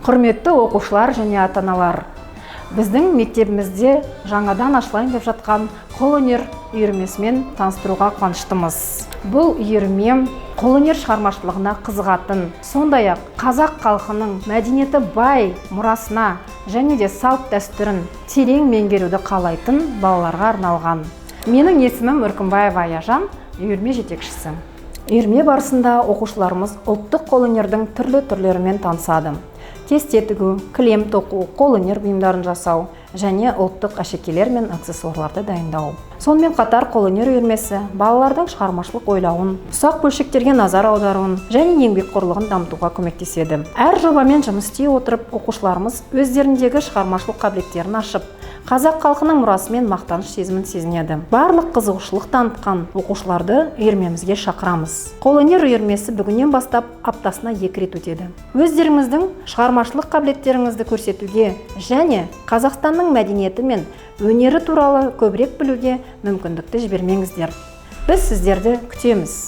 Құрметті оқушылар және ата-аналар, біздің мектебімізде жаңадан ашылайын деп жатқан қолөнер үйірмесімен таныстыруға қуаныштымыз. Бұл үйірме қолөнер шығармашылығына қызығатын, сондай-ақ қазақ халқының мәдениеті бай мұрасына және де салт дәстүрін терең меңгеруді қалайтын балаларға арналған. Менің есімім Үркімбаева Аяжан, үйірме жетекшісі. Үйірме барысында оқушыларымыз ұлттық қолөнердің түрлі түрлерімен танысады. Кесте тігу, кілем тоқу, қолөнер бұйымдарын жасау және ұлттық әшекейлер мен аксессуарларды дайындау. Сонымен қатар қолөнер үйірмесі балалардың шығармашылық ойлауын, ұсақ бөлшектерге назар аударуын және еңбекқорлығын дамытуға көмектеседі. Әр жобамен жұмыс істей отырып, оқушыларымыз өздеріндегі шығармашылық қабілеттерін ашып, қазақ халқының мұрасымен мақтаныш сезімін сезінеді. Барлық қызығушылық танытқан оқушыларды үйірмемізге шақырамыз. Қолөнер үйірмесі бүгіннен бастап аптасына 2 рет өтеді. Өздеріңіздің шығармашылық қабілеттеріңізді көрсетуге және Қазақстанның мәдениеті мен өнері туралы көбірек білуге мүмкіндікті жібермеңіздер. Біз сіздерді күтеміз.